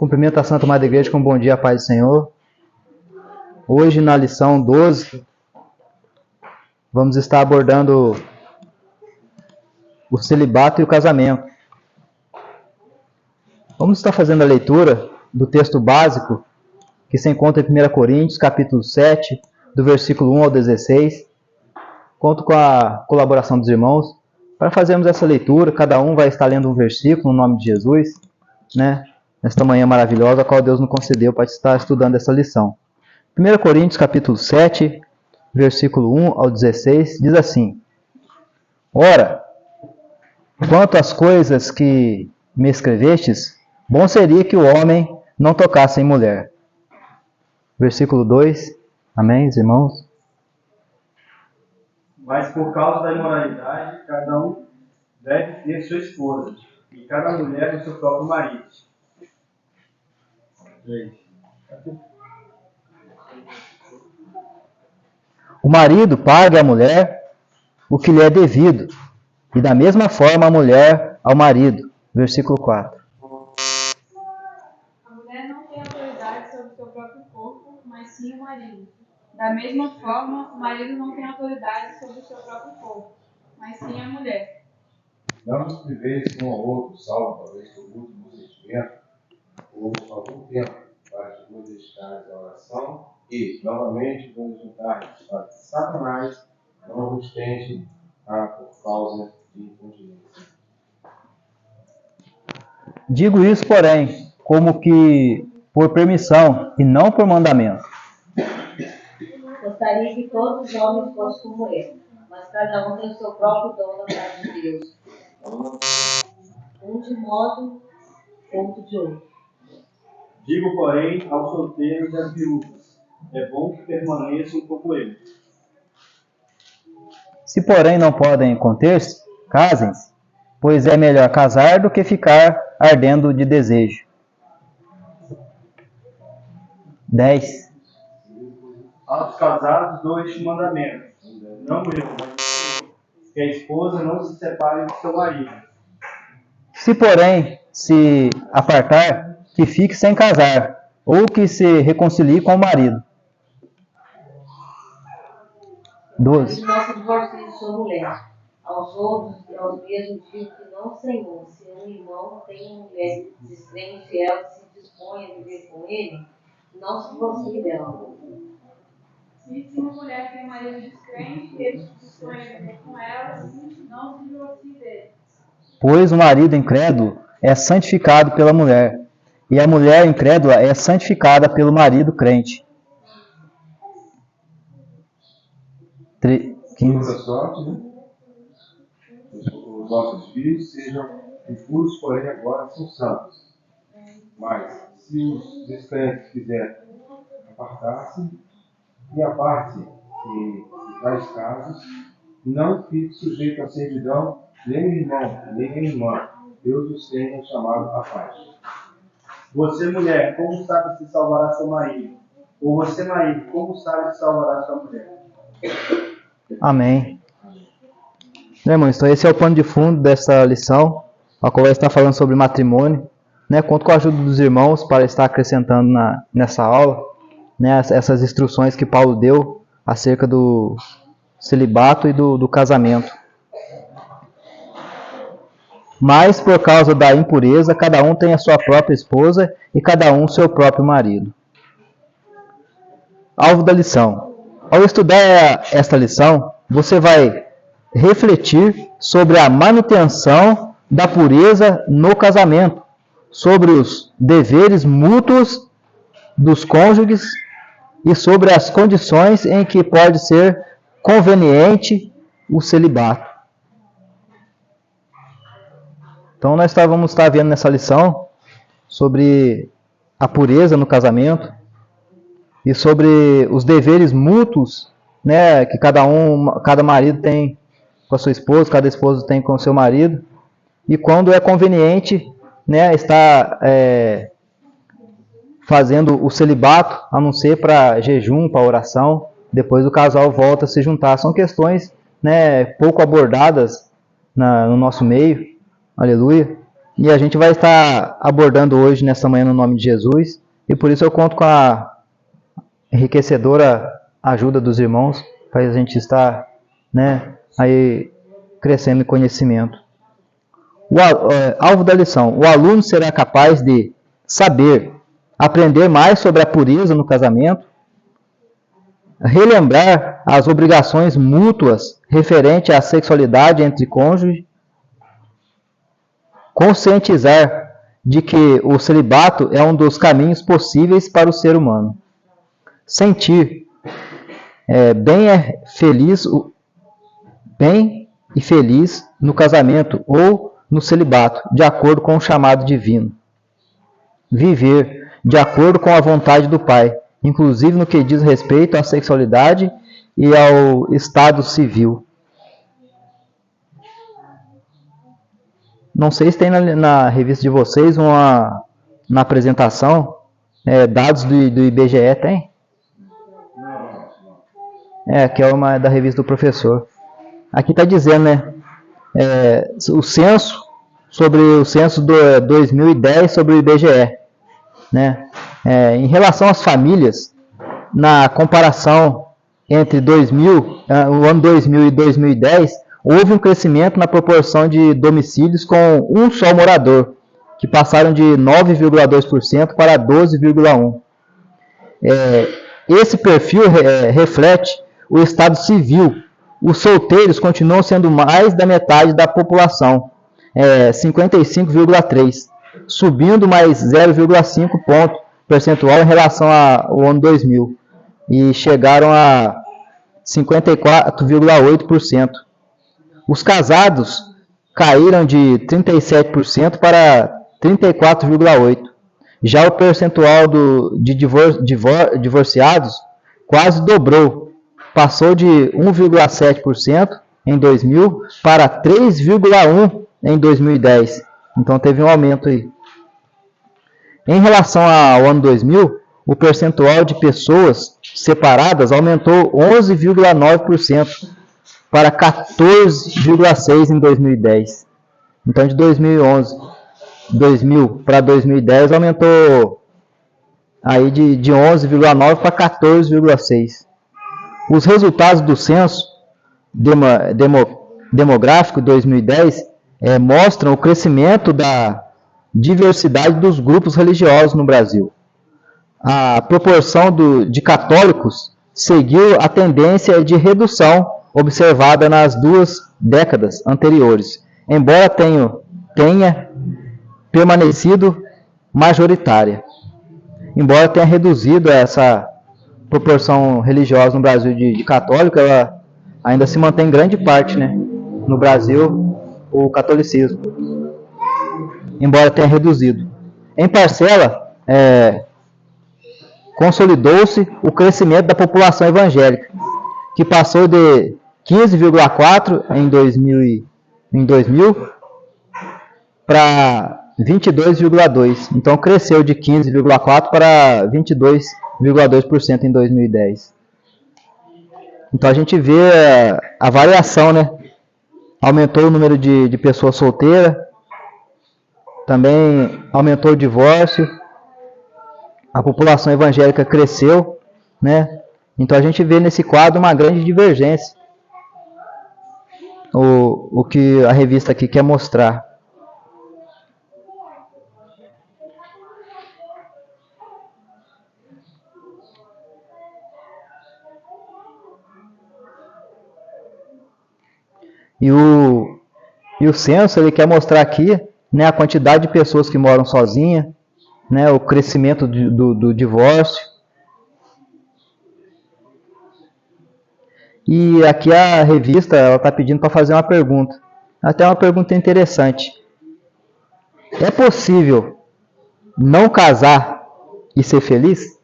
Cumprimento a Santa Madre Igreja com bom dia, Paz do Senhor. Hoje, na lição 12, vamos estar abordando o celibato e o casamento. Vamos estar fazendo a leitura do texto básico que se encontra em 1 Coríntios, capítulo 7, do versículo 1 ao 16. Conto com a colaboração dos irmãos para fazermos essa leitura. Cada um vai estar lendo um versículo no nome de Jesus, né? Nesta manhã maravilhosa, a qual Deus nos concedeu para estar estudando essa lição. 1 Coríntios, capítulo 7, versículo 1 ao 16, diz assim: Ora, quanto às coisas que me escrevestes, bom seria que o homem não tocasse em mulher. Versículo 2, amém, irmãos? Mas por causa da imoralidade, cada um deve ter sua esposa, e cada mulher o seu próprio marido. O marido pague à mulher o que lhe é devido, e da mesma forma a mulher ao marido. Versículo 4. A mulher não tem autoridade sobre o seu próprio corpo, mas sim o marido. Da mesma forma, o marido não tem autoridade sobre o seu próprio corpo, mas sim a mulher. Não vos priveis um ao outro, salvo talvez por último sentimento, ou algum tempo, para que vos dedicares à oração e, novamente, vos juntares, para que Satanás não vos tente por causa de incontinência. Digo isso, porém, como que por permissão e não por mandamento. Gostaria que todos os homens fossem como ele, mas cada um tem o seu próprio dom da parte de Deus. Um de modo, outro de outro. Digo, porém, aos solteiros e às viúvas, é bom que permaneçam como ele. Se, porém, não podem conter-se, casem-se, pois é melhor casar do que ficar ardendo de desejo. 10. Aos casados dou este mandamento: não eu, mas que a esposa não se separe do seu marido. Se, porém, se apartar, que fique sem casar, ou que se reconcilie com o marido. 12. Não se divorcie de sua mulher. Aos outros e aos mesmos digo que não, Senhor, se um irmão tem uma mulher descrente e ela se dispõe a viver com ele, não se divorcie dela. Se uma mulher tem um marido descrente e ele se dispõe a viver com ela, não se divorcie dele. Pois o marido incrédulo é santificado pela mulher, e a mulher incrédula é santificada pelo marido crente. 15. Sorte, né? Os nossos filhos sejam impuros, porém agora são santos. Mas, se os descrentes quiserem apartar-se, e a parte que, em tais casos, não fique sujeito à servidão nem o irmão, nem a irmã. Deus os tenha chamado à paz. Você, mulher, como sabe se salvará seu marido? Ou você, marido, como sabe se salvará sua mulher? Amém. Irmãos, então esse é o pano de fundo dessa lição, a qual vai estar falando sobre matrimônio. Conto com a ajuda dos irmãos para estar acrescentando nessa aula, essas instruções que Paulo deu acerca do celibato e do casamento. Mas, por causa da impureza, cada um tem a sua própria esposa e cada um seu próprio marido. Alvo da lição. Ao estudar esta lição, você vai refletir sobre a manutenção da pureza no casamento, sobre os deveres mútuos dos cônjuges e sobre as condições em que pode ser conveniente o celibato. Então, nós vamos estar vendo nessa lição sobre a pureza no casamento e sobre os deveres mútuos, que cada marido tem com a sua esposa, cada esposa tem com o seu marido, e quando é conveniente, estar fazendo o celibato, a não ser para jejum, para oração, depois o casal volta a se juntar. São questões pouco abordadas no nosso meio, aleluia, E a gente vai estar abordando hoje, nessa manhã, no nome de Jesus. E por isso eu conto com a enriquecedora ajuda dos irmãos, para a gente estar, né, aí crescendo em conhecimento. Alvo da lição: o aluno será capaz de saber, aprender mais sobre a pureza no casamento, relembrar as obrigações mútuas referentes à sexualidade entre cônjuges, conscientizar de que o celibato é um dos caminhos possíveis para o ser humano, sentir bem e feliz no casamento ou no celibato, de acordo com o chamado divino, viver de acordo com a vontade do Pai, inclusive no que diz respeito à sexualidade e ao estado civil. Não sei se tem na revista de vocês na apresentação dados do IBGE, tem? Que é uma da revista do professor. Aqui está dizendo, né? O censo do 2010 sobre o IBGE, né? Em relação às famílias, na comparação entre o ano 2000 e 2010, houve um crescimento na proporção de domicílios com um só morador, que passaram de 9,2% para 12,1%. Esse perfil reflete o estado civil. Os solteiros continuam sendo mais da metade da população, 55,3%, subindo mais 0,5 ponto percentual em relação ao ano 2000, e chegaram a 54,8%. Os casados caíram de 37% para 34,8%. Já o percentual de divorciados quase dobrou, passou de 1,7% em 2000 para 3,1% em 2010. Então teve um aumento aí. Em relação ao ano 2000, o percentual de pessoas separadas aumentou 11,9% para 14,6% em 2010. Então de 2000 para 2010 aumentou aí de 11,9% para 14,6%. Os resultados do censo demográfico 2010 mostram o crescimento da diversidade dos grupos religiosos no Brasil. A proporção de católicos seguiu a tendência de redução observada nas 2 décadas anteriores, embora tenha permanecido majoritária. Embora tenha reduzido essa proporção religiosa no Brasil de católico, ela ainda se mantém em grande parte, né? No Brasil, o catolicismo, embora tenha reduzido. Em parcela, consolidou-se o crescimento da população evangélica, que passou de 15,4% em 2000 para 22,2%. Então cresceu de 15,4% para 22,2% em 2010. Então a gente vê a variação, né? Aumentou o número de pessoas solteiras, também aumentou o divórcio, a população evangélica cresceu, né? Então a gente vê nesse quadro uma grande divergência. O que a revista aqui quer mostrar. E o censo ele quer mostrar aqui, né, a quantidade de pessoas que moram sozinhas, né, o crescimento do divórcio. E aqui a revista está pedindo para fazer uma pergunta. Até uma pergunta interessante. É possível não casar e ser feliz?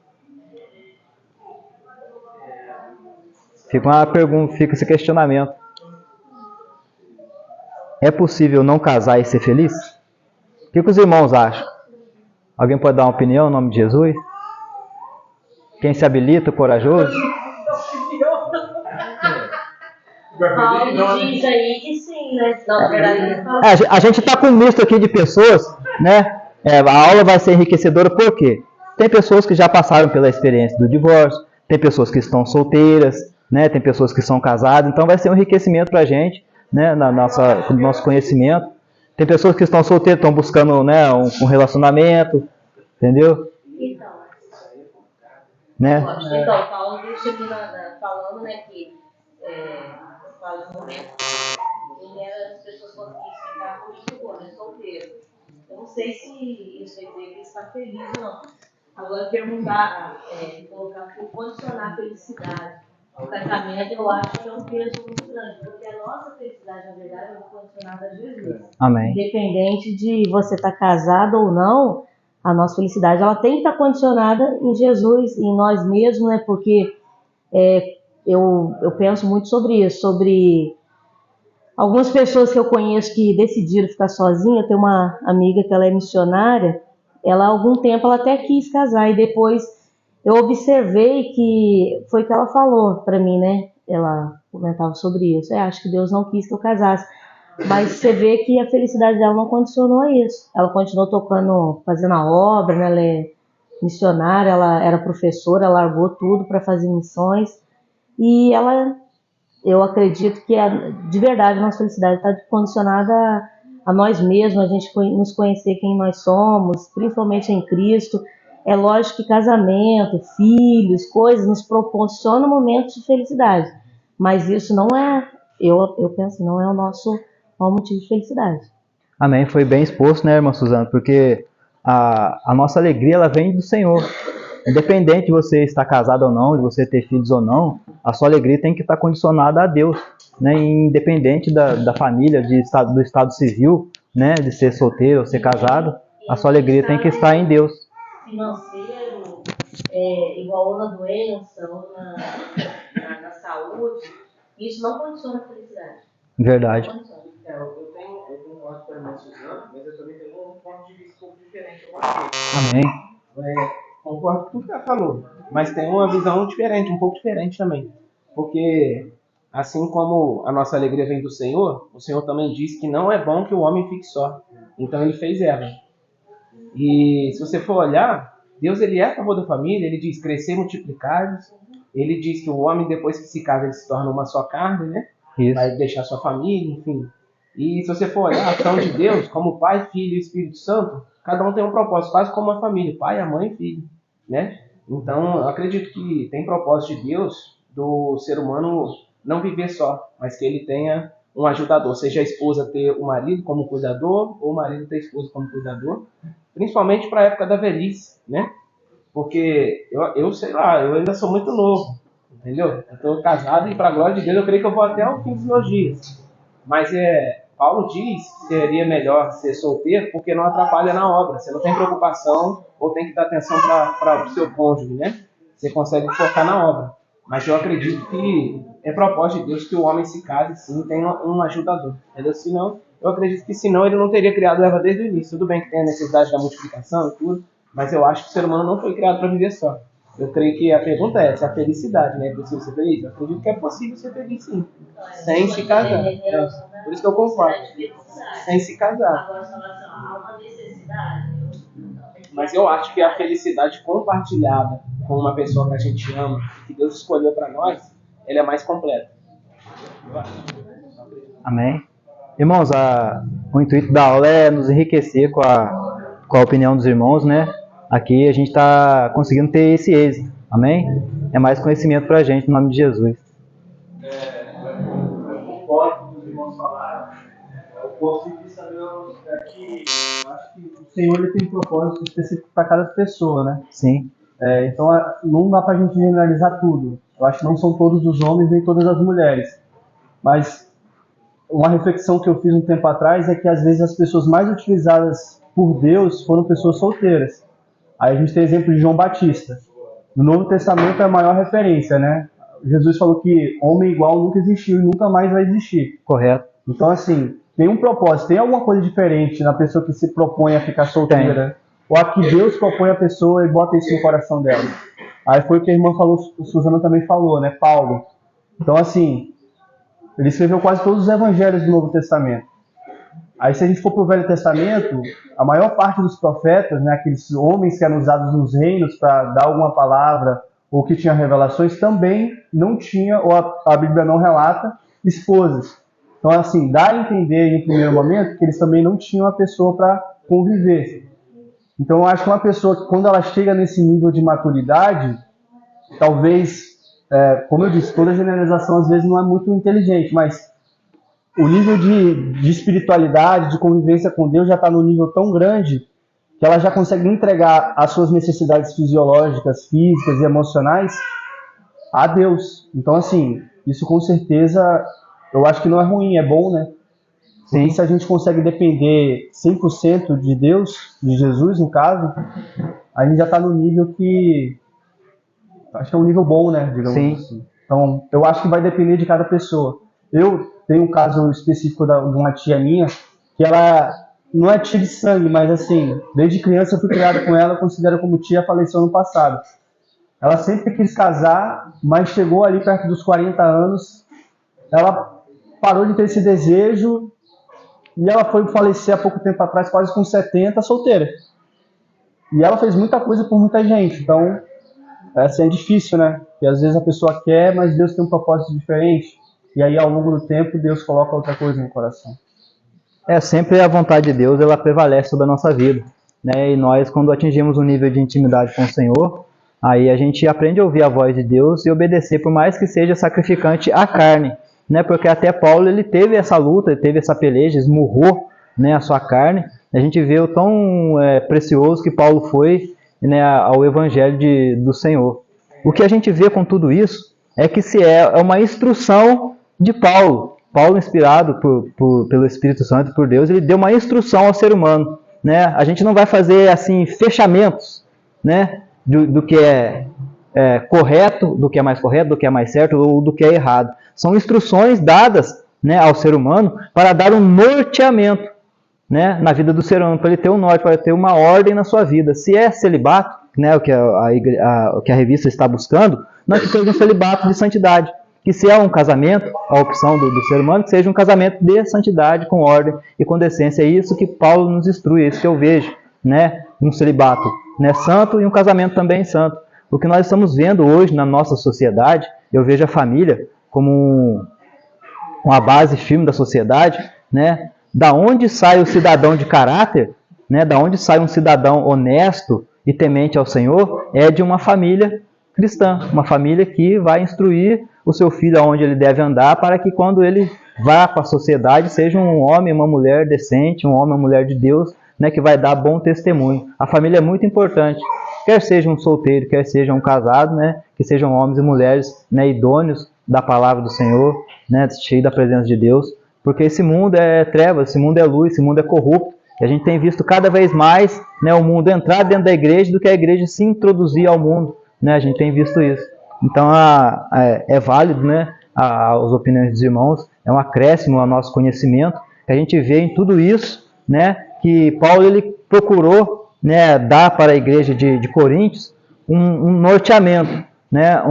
Fica uma pergunta, fica esse questionamento. É possível não casar e ser feliz? O que os irmãos acham? Alguém pode dar uma opinião em nome de Jesus? Quem se habilita, corajoso? Paulo diz aí que sim. sim, né? Não, na verdade, ele fala A gente está com um misto aqui de pessoas, né? A aula vai ser enriquecedora por quê? Tem pessoas que já passaram pela experiência do divórcio, tem pessoas que estão solteiras, né? Tem pessoas que são casadas, então vai ser um enriquecimento para a gente, né? No nosso conhecimento. Tem pessoas que estão solteiras, estão buscando, né, um relacionamento, entendeu? então. Né? Então, Paulo deixa aqui falando, né, que fala no momento que as pessoas conseguissem ficar por isso agora, né, solteiro. Eu não sei se isso quer dizer que ele está feliz ou não. Agora, perguntar, colocar, condicionar a felicidade ao casamento, eu acho que é um peso muito grande, porque a nossa felicidade, na verdade, é condicionada a Jesus. Amém. Independente de você estar casado ou não, a nossa felicidade ela tem que estar condicionada em Jesus, em nós mesmos, né? Porque eu penso muito sobre isso, sobre algumas pessoas que eu conheço que decidiram ficar sozinha. Eu tenho uma amiga que ela é missionária, ela há algum tempo ela até quis casar e depois eu observei que foi o que ela falou para mim, né? Ela comentava sobre isso. Acho que Deus não quis que eu casasse. Mas você vê que a felicidade dela não condicionou a isso. Ela continuou tocando, fazendo a obra, né? Ela é missionária, ela era professora, ela largou tudo para fazer missões. E eu acredito que de verdade a nossa felicidade está condicionada a nós mesmos, a gente nos conhecer quem nós somos, principalmente em Cristo. É lógico que casamento, filhos, coisas nos proporcionam momentos de felicidade. Mas isso não é, eu penso, não é o nosso maior motivo de felicidade. Amém. Foi bem exposto, né, irmã Suzana? Porque a nossa alegria ela vem do Senhor. Independente de você estar casado ou não, de você ter filhos ou não, a sua alegria tem que estar condicionada a Deus, né? Independente da família, do estado civil, né? De ser solteiro ou ser casado, a sua alegria tem que estar em Deus. Financeiro, igual na doença, ou na saúde, isso não condiciona a felicidade. Verdade. Eu concordo com a irmã Suzana, mas eu também tenho um ponto de vista um pouco diferente. Amém. Concordo com tudo que ela falou, mas tem uma visão diferente, um pouco diferente também. Porque, assim como a nossa alegria vem do Senhor, o Senhor também diz que não é bom que o homem fique só. Então ele fez Eva. E se você for olhar, Deus ele é a favor da família, ele diz crescer e multiplicar. Ele diz que o homem, depois que se casa, ele se torna uma só carne, né? Isso. Vai deixar sua família, enfim. E se você for olhar a ação de Deus, como Pai, Filho e Espírito Santo, cada um tem um propósito, quase como uma família, pai, a mãe e filho, né? Então, eu acredito que tem propósito de Deus do ser humano não viver só, mas que ele tenha um ajudador, seja a esposa ter o marido como cuidador, ou o marido ter a esposa como cuidador, principalmente para a época da velhice, né? Porque eu sei lá, eu ainda sou muito novo, entendeu? Eu estou casado e, para a glória de Deus, eu creio que eu vou até o fim dos meus dias. Mas Paulo diz que seria melhor ser solteiro porque não atrapalha na obra. Você não tem preocupação ou tem que dar atenção para o seu cônjuge, né? Você consegue focar na obra. Mas eu acredito que é propósito de Deus que o homem se case sim, tenha um ajudador. Entendeu? Senão, eu acredito que senão ele não teria criado Eva desde o início. Tudo bem que tem a necessidade da multiplicação e tudo, mas eu acho que o ser humano não foi criado para viver só. Eu creio que a pergunta é se a felicidade, né? É possível ser feliz? Eu acredito que é possível ser feliz, sim. Sem se casar. Por isso que eu concordo. Sem se casar. Agora, em relação a uma necessidade, mas eu acho que a felicidade compartilhada com uma pessoa que a gente ama, que Deus escolheu para nós, ela é mais completa. Amém. Irmãos, o intuito da aula é nos enriquecer com a opinião dos irmãos, né? Aqui a gente está conseguindo ter esse êxito. Amém? É mais conhecimento para a gente, no nome de Jesus. Eu concordo com o que os irmãos falaram. O ponto de vista meu é que eu acho que o Senhor ele tem um propósito específico para cada pessoa, né? Sim. Então não dá para a gente generalizar tudo. Eu acho que não são todos os homens nem todas as mulheres. Mas uma reflexão que eu fiz um tempo atrás é que às vezes as pessoas mais utilizadas por Deus foram pessoas solteiras. Aí a gente tem o exemplo de João Batista. No Novo Testamento é a maior referência, né? Jesus falou que homem igual nunca existiu e nunca mais vai existir. Correto. Então, assim, tem um propósito, tem alguma coisa diferente na pessoa que se propõe a ficar solteira. Tem. Ou a que Deus propõe a pessoa e bota isso no coração dela. Aí foi o que a irmã falou, a Suzana também falou, né? Paulo. Então, assim, Ele escreveu quase todos os evangelhos do Novo Testamento. Aí, se a gente for para o Velho Testamento, a maior parte dos profetas, né, aqueles homens que eram usados nos reinos para dar alguma palavra ou que tinham revelações, também não tinha, ou a Bíblia não relata, esposas. Então, assim, dá a entender em um primeiro momento que eles também não tinham a pessoa para conviver. Então, eu acho que uma pessoa que, quando ela chega nesse nível de maturidade, talvez, como eu disse, toda generalização às vezes não é muito inteligente, mas o nível de espiritualidade, de convivência com Deus já está num nível tão grande que ela já consegue entregar as suas necessidades fisiológicas, físicas e emocionais a Deus. Então, assim, isso com certeza eu acho que não é ruim, é bom, né? Sim. Se a gente consegue depender 100% de Deus, de Jesus no caso, a gente já está no nível que acho que é um nível bom, né? Digamos assim. Então, eu acho que vai depender de cada pessoa. Eu tenho um caso específico de uma tia minha, que ela não é tia de sangue, mas assim, desde criança eu fui criado com ela, eu considero como tia, faleceu ano passado. Ela sempre quis casar, mas chegou ali perto dos 40 anos, ela parou de ter esse desejo e ela foi falecer há pouco tempo atrás, quase com 70, solteira. E ela fez muita coisa por muita gente, então assim, é difícil, né? Porque às vezes a pessoa quer, mas Deus tem um propósito diferente. E aí, ao longo do tempo, Deus coloca outra coisa no coração. Sempre a vontade de Deus, ela prevalece sobre a nossa vida, né? E nós, quando atingimos um nível de intimidade com o Senhor, aí a gente aprende a ouvir a voz de Deus e obedecer, por mais que seja sacrificante a carne, né? Porque até Paulo, ele teve essa luta, ele teve essa peleja, esmurrou, né, a sua carne. A gente vê o tão precioso que Paulo foi, né, ao Evangelho do Senhor. O que a gente vê com tudo isso é que se é uma instrução de Paulo. Paulo, inspirado pelo Espírito Santo e por Deus, ele deu uma instrução ao ser humano, né? A gente não vai fazer assim fechamentos, né, do que é correto, do que é mais correto, do que é mais certo ou do que é errado. São instruções dadas, né, ao ser humano para dar um norteamento, né, na vida do ser humano, para ele ter um norte, para ele ter uma ordem na sua vida. Se é celibato, né, o que a revista está buscando, não é que seja um celibato de santidade. Que se é um casamento, a opção do ser humano, que seja um casamento de santidade, com ordem e com decência. É isso que Paulo nos instrui, é isso que eu vejo, né? Um celibato, né, santo e um casamento também santo. O que nós estamos vendo hoje na nossa sociedade, eu vejo a família como uma base firme da sociedade, né? Da onde sai o cidadão de caráter, né? Da onde sai um cidadão honesto e temente ao Senhor, é de uma família cristã, uma família que vai instruir o seu filho aonde ele deve andar, para que quando ele vá para a sociedade, seja um homem e uma mulher decente, um homem e uma mulher de Deus, né, que vai dar bom testemunho. A família é muito importante, quer seja um solteiro, quer seja um casado, né, que sejam homens e mulheres, né, idôneos da palavra do Senhor, né, cheios da presença de Deus, porque esse mundo é trevas, esse mundo é luz, esse mundo é corrupto, e a gente tem visto cada vez mais, né, o mundo entrar dentro da igreja do que a igreja se introduzir ao mundo, né, a gente tem visto isso. Então, é válido, né, as opiniões dos irmãos, é um acréscimo ao nosso conhecimento, que a gente vê em tudo isso, né, que Paulo ele procurou, né, dar para a igreja de Coríntios um norteamento, né,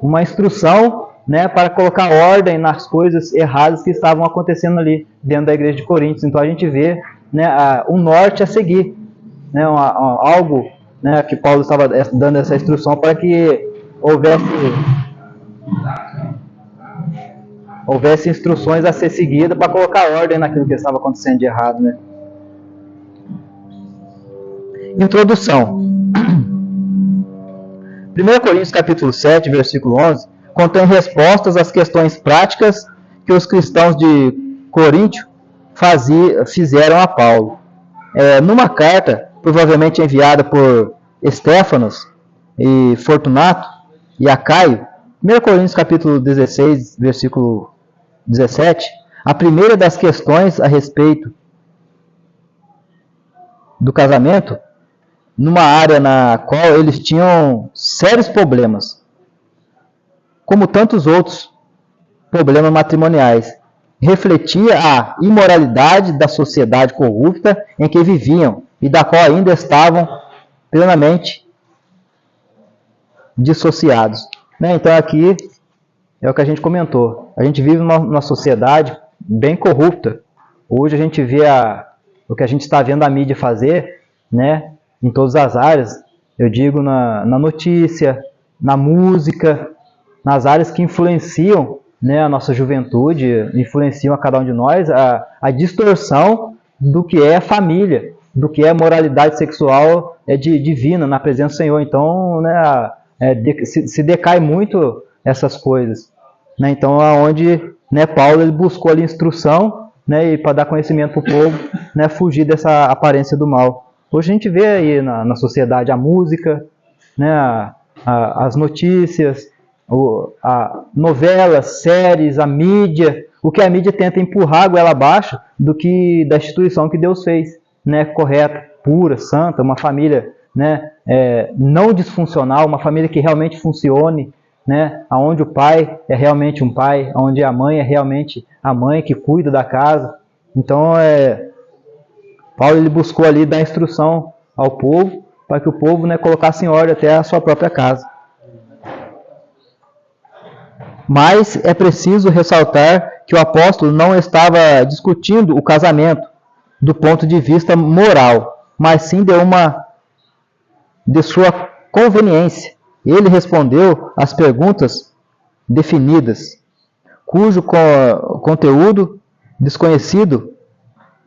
uma instrução, né, para colocar ordem nas coisas erradas que estavam acontecendo ali dentro da igreja de Coríntios. Então, a gente vê, né, um norte a seguir, né, algo, né, que Paulo estava dando essa instrução para que houvesse instruções a ser seguidas para colocar ordem naquilo que estava acontecendo de errado, né? Introdução. 1 Coríntios capítulo 7, versículo 11, contém respostas às questões práticas que os cristãos de Coríntio fizeram a Paulo. Numa carta, provavelmente enviada por Estéfanos e Fortunato e a Caio, 1 Coríntios capítulo 16, versículo 17, a primeira das questões a respeito do casamento, numa área na qual eles tinham sérios problemas, como tantos outros problemas matrimoniais, refletia a imoralidade da sociedade corrupta em que viviam e da qual ainda estavam plenamente dissociados. Então aqui é o que a gente comentou. A gente vive numa sociedade bem corrupta. Hoje a gente vê o que a gente está vendo a mídia fazer, né, em todas as áreas. Eu digo na notícia, na música, nas áreas que influenciam, né, a nossa juventude, influenciam a cada um de nós, a distorção do que é a família, do que é a moralidade sexual divina na presença do Senhor. Então, né, se decai muito essas coisas, né? Então, aonde, né, Paulo ele buscou ali instrução, né, e para dar conhecimento para o povo, né, fugir dessa aparência do mal. Hoje a gente vê aí na sociedade a música, né, as notícias, a novelas, séries, a mídia, o que a mídia tenta empurrar a goela abaixo da instituição que Deus fez, né, correta, pura, santa, uma família, né, não disfuncional, uma família que realmente funcione, né, onde o pai é realmente um pai, onde a mãe é realmente a mãe que cuida da casa. Então, Paulo ele buscou ali dar instrução ao povo, para que o povo, né, colocasse em ordem até a sua própria casa. Mas é preciso ressaltar que o apóstolo não estava discutindo o casamento do ponto de vista moral, mas sim de sua conveniência. Ele respondeu às perguntas definidas, cujo conteúdo desconhecido,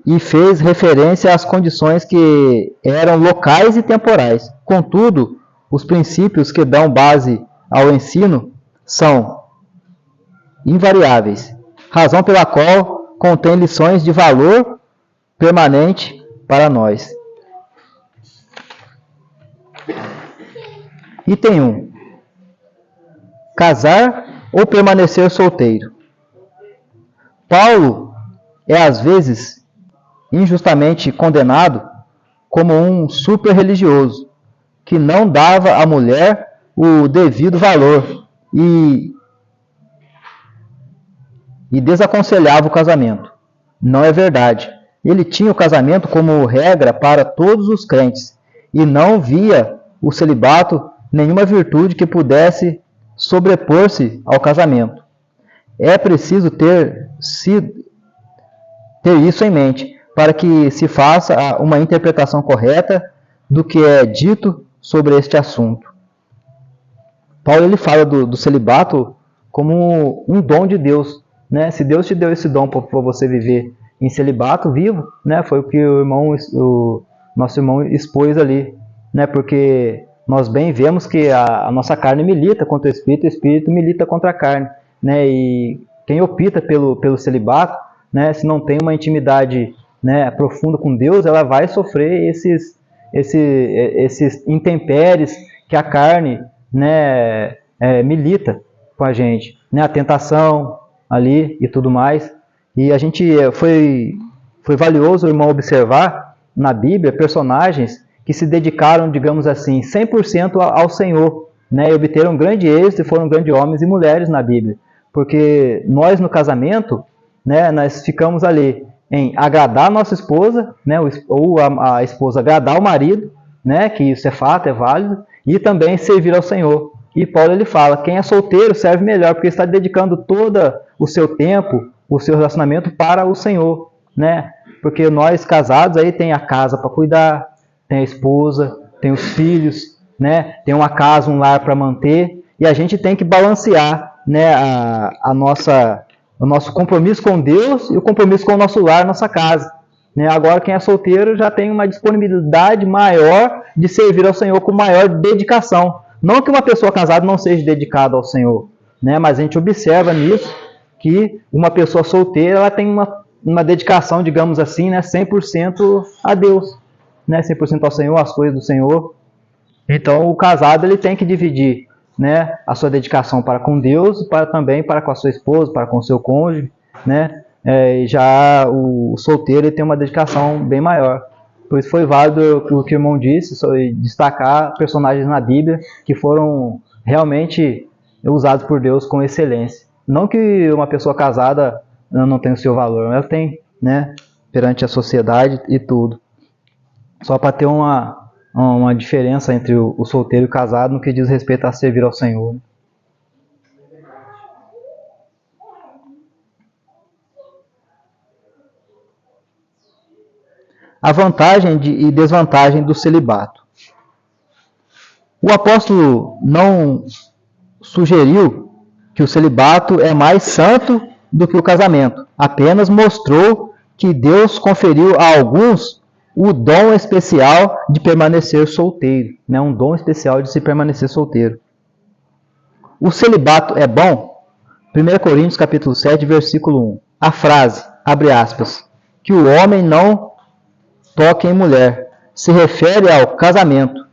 e fez referência às condições que eram locais e temporais. Contudo, os princípios que dão base ao ensino são invariáveis, razão pela qual contém lições de valor permanente para nós. Item 1. Casar ou permanecer solteiro. Paulo é às vezes injustamente condenado como um super-religioso que não dava à mulher o devido valor e desaconselhava o casamento. Não é verdade. Ele tinha o casamento como regra para todos os crentes e não via o celibato nenhuma virtude que pudesse sobrepor-se ao casamento. É preciso ter isso em mente para que se faça uma interpretação correta do que é dito sobre este assunto. Paulo ele fala do celibato como um dom de Deus, né? Se Deus te deu esse dom para você viver em celibato vivo, né? Foi o que o nosso irmão expôs ali, né? Porque nós bem vemos que a nossa carne milita contra o espírito milita contra a carne, né? E quem opta pelo celibato, né? Se não tem uma intimidade, né, profunda com Deus, ela vai sofrer esses intempéries que a carne, né, milita com a gente, né? A tentação ali e tudo mais. E a gente foi valioso, o irmão, observar na Bíblia personagens que se dedicaram, digamos assim, 100% ao Senhor, né? E obteram grande êxito e foram grandes homens e mulheres na Bíblia. Porque nós no casamento, né, nós ficamos ali em agradar a nossa esposa, né, ou a esposa agradar o marido, né, que isso é fato, é válido, e também servir ao Senhor. E Paulo ele fala, quem é solteiro serve melhor, porque está dedicando todo o seu tempo, o seu relacionamento para o Senhor, né? Porque nós casados aí tem a casa para cuidar, tem a esposa, tem os filhos, né? Tem uma casa, um lar para manter, e a gente tem que balancear, né, o nosso compromisso com Deus e o compromisso com o nosso lar, nossa casa. Né? Agora, quem é solteiro já tem uma disponibilidade maior de servir ao Senhor com maior dedicação. Não que uma pessoa casada não seja dedicada ao Senhor, né? Mas a gente observa nisso que uma pessoa solteira ela tem uma dedicação, digamos assim, né, 100% a Deus, né? 100% ao Senhor, às coisas do Senhor. Então, o casado ele tem que dividir, né, a sua dedicação para com Deus, também para com a sua esposa, para com o seu cônjuge, né? Já o solteiro ele tem uma dedicação bem maior. Por isso foi válido o que o irmão disse, destacar personagens na Bíblia que foram realmente usados por Deus com excelência. Não que uma pessoa casada não tenha o seu valor, ela tem, né, perante a sociedade e tudo. Só para ter uma diferença entre o solteiro e o casado no que diz respeito a servir ao Senhor. a vantagem e desvantagem do celibato. O apóstolo não sugeriu que o celibato é mais santo do que o casamento, apenas mostrou que Deus conferiu a alguns o dom especial de permanecer solteiro, né? Um dom especial de se permanecer solteiro. O celibato é bom? 1 Coríntios capítulo 7, versículo 1. A frase, abre aspas, que o homem não toque em mulher, se refere ao casamento.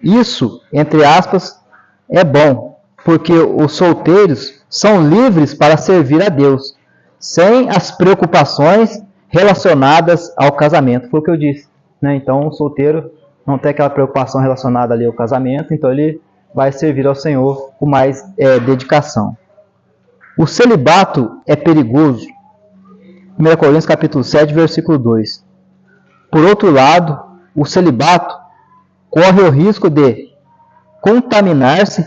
Isso, entre aspas, é bom, porque os solteiros são livres para servir a Deus, sem as preocupações relacionadas ao casamento. Foi o que eu disse, né? Então, o solteiro não tem aquela preocupação relacionada ali ao casamento, então ele vai servir ao Senhor com mais dedicação. O celibato é perigoso. 1 Coríntios capítulo 7, versículo 2. Por outro lado, o celibato corre o risco de contaminar-se,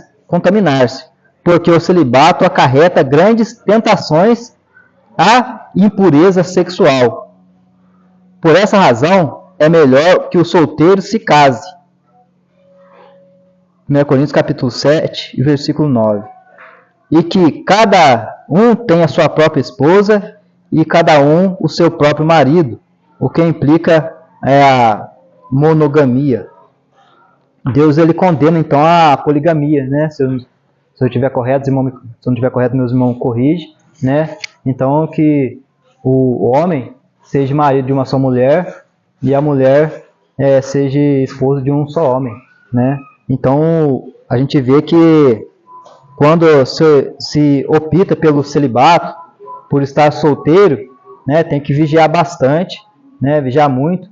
porque o celibato acarreta grandes tentações à impureza sexual. Por essa razão, é melhor que o solteiro se case. 1 Coríntios capítulo 7, versículo 9. E que cada um tenha a sua própria esposa e cada um o seu próprio marido, o que implica a monogamia. Deus ele condena então a poligamia, né? Se eu estiver correto, se eu não estiver correto, meus irmãos corrigem, né? Então que o homem seja marido de uma só mulher e a mulher seja esposa de um só homem, né? Então a gente vê que quando se opta pelo celibato, por estar solteiro, né, tem que vigiar bastante, né, vigiar muito,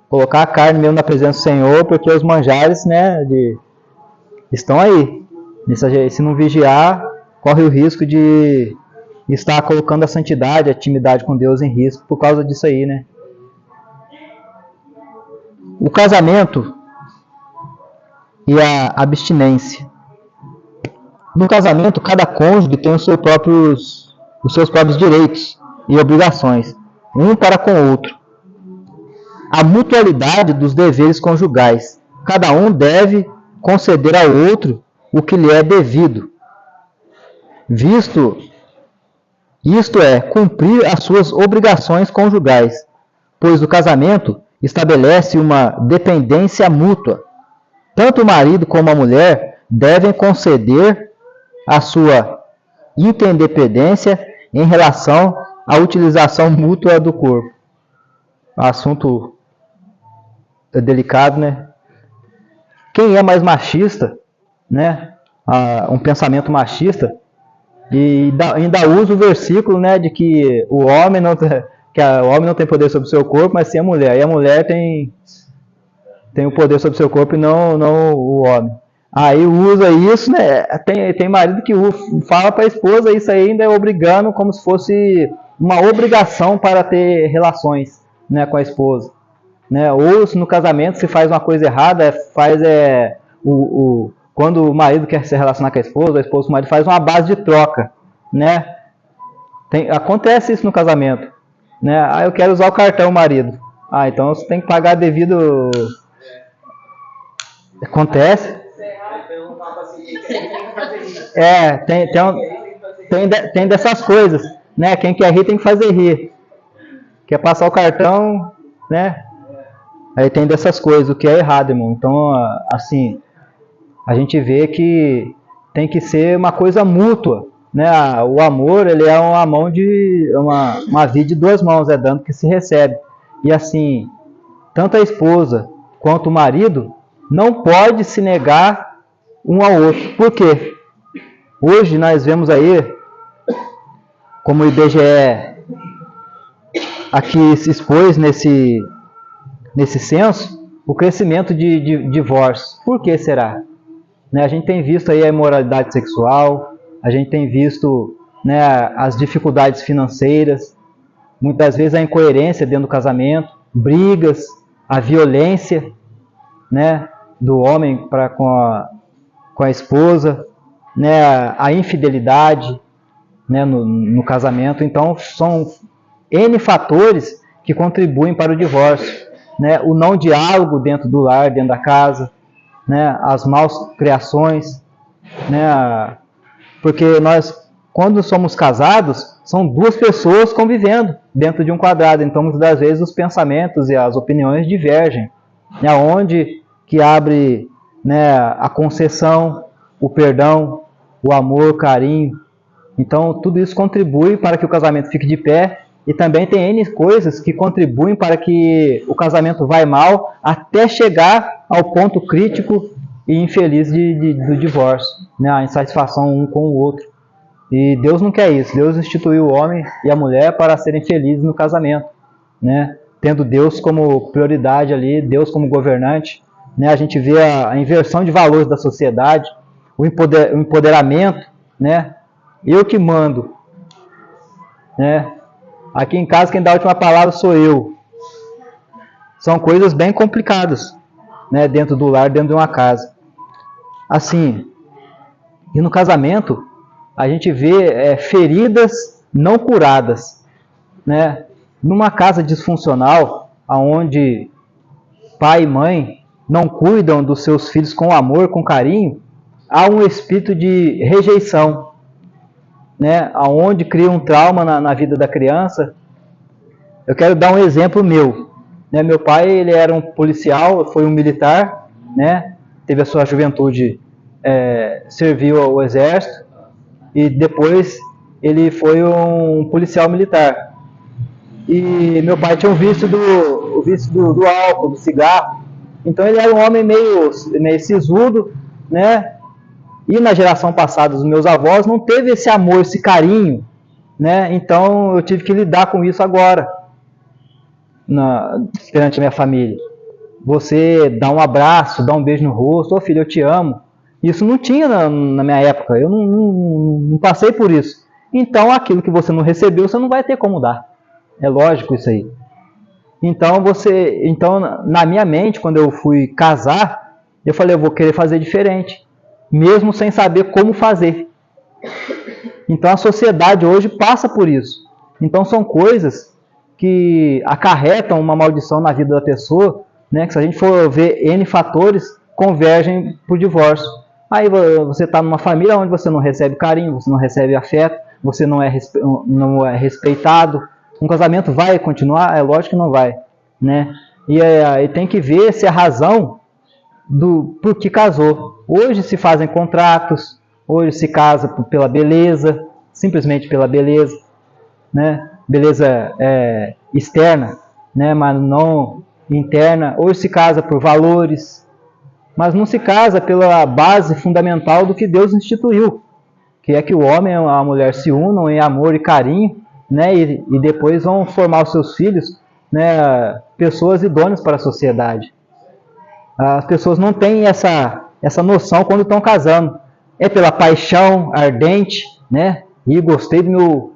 colocar a carne mesmo na presença do Senhor, porque os manjares, né, estão aí. Se não vigiar, corre o risco de estar colocando a santidade, a intimidade com Deus em risco por causa disso aí, né. O casamento e a abstinência. No casamento, cada cônjuge tem os seus próprios direitos e obrigações, um para com o outro. A mutualidade dos deveres conjugais. Cada um deve conceder ao outro o que lhe é devido. Isto é, cumprir as suas obrigações conjugais, pois o casamento estabelece uma dependência mútua. Tanto o marido como a mulher devem conceder a sua interdependência em relação à utilização mútua do corpo. Assunto delicado, né? Quem é mais machista, né? Um pensamento machista, e ainda usa o versículo, né, de que o homem não tem poder sobre o seu corpo, mas sim a mulher. E a mulher tem o poder sobre o seu corpo e não o homem. Aí usa isso, né? Tem marido que fala para a esposa isso aí, ainda é obrigando, como se fosse uma obrigação para ter relações, né, com a esposa, né? Ou se no casamento se faz uma coisa errada, quando o marido quer se relacionar com a esposa com o marido faz uma base de troca, né? Acontece isso no casamento, né? Eu quero usar o cartão, marido. Então você tem que pagar devido. Acontece. Tem dessas coisas, né? Quem quer rir tem que fazer rir. Quer passar o cartão, né? Aí tem dessas coisas, o que é errado, irmão. Então, assim, a gente vê que tem que ser uma coisa mútua, né? O amor, ele é uma via de duas mãos, é dando que se recebe. E assim, tanto a esposa quanto o marido não pode se negar um ao outro. Por quê? Hoje nós vemos aí, como o IBGE aqui se expôs nesse censo, o crescimento de divórcios. Por que será? Né, a gente tem visto aí a imoralidade sexual, a gente tem visto, né, as dificuldades financeiras, muitas vezes a incoerência dentro do casamento, brigas, a violência, né, do homem com a esposa, né, a infidelidade, né, no casamento. Então, são N fatores que contribuem para o divórcio. né? O não diálogo dentro do lar, dentro da casa, né? As maus criações, né? Porque nós, quando somos casados, são duas pessoas convivendo dentro de um quadrado, então muitas das vezes os pensamentos e as opiniões divergem, né? Onde que abre, né, a concessão, o perdão, o amor, o carinho. Então tudo isso contribui para que o casamento fique de pé, e também tem N coisas que contribuem para que o casamento vá mal até chegar ao ponto crítico e infeliz do divórcio, né? A insatisfação um com o outro. E Deus não quer isso. Deus instituiu o homem e a mulher para serem felizes no casamento, né? Tendo Deus como prioridade ali, Deus como governante, né? A gente vê a inversão de valores da sociedade, o empoderamento, né? Eu que mando, né? Aqui em casa quem dá a última palavra sou eu. São coisas bem complicadas, né? Dentro do lar, dentro de uma casa. Assim, e no casamento a gente vê feridas não curadas, né? Numa casa disfuncional, onde pai e mãe não cuidam dos seus filhos com amor, com carinho, há um espírito de rejeição, né? Onde cria um trauma na vida da criança. Eu quero dar um exemplo meu, né? Meu pai, ele era um policial, foi um militar, né? Teve a sua juventude, serviu ao exército, e depois ele foi um policial militar. E meu pai tinha o vício do álcool, do cigarro. Então ele era um homem meio sisudo, né? E na geração passada, os meus avós não teve esse amor, esse carinho, né? Então eu tive que lidar com isso agora, perante a minha família. Você dá um abraço, dá um beijo no rosto, ô filho, eu te amo. Isso não tinha na minha época, eu não passei por isso. Então aquilo que você não recebeu, você não vai ter como dar. É lógico isso aí. Então na minha mente, quando eu fui casar, eu falei, eu vou querer fazer diferente, mesmo sem saber como fazer. Então a sociedade hoje passa por isso. Então são coisas que acarretam uma maldição na vida da pessoa, né? Que se a gente for ver N fatores, convergem para o divórcio. Aí você está numa família onde você não recebe carinho, você não recebe afeto, você não é respeitado. Um casamento vai continuar? É lógico que não vai, né? E aí tem que ver se a razão por que casou. Hoje se fazem contratos, hoje se casa pela beleza, simplesmente pela beleza, né? Beleza externa, né? Mas não interna. Hoje se casa por valores, mas não se casa pela base fundamental do que Deus instituiu, que é que o homem e a mulher se unam em amor e carinho, né? E depois vão formar os seus filhos, né? Pessoas idôneas para a sociedade. As pessoas não têm essa noção quando estão casando. É pela paixão ardente, né? E gostei do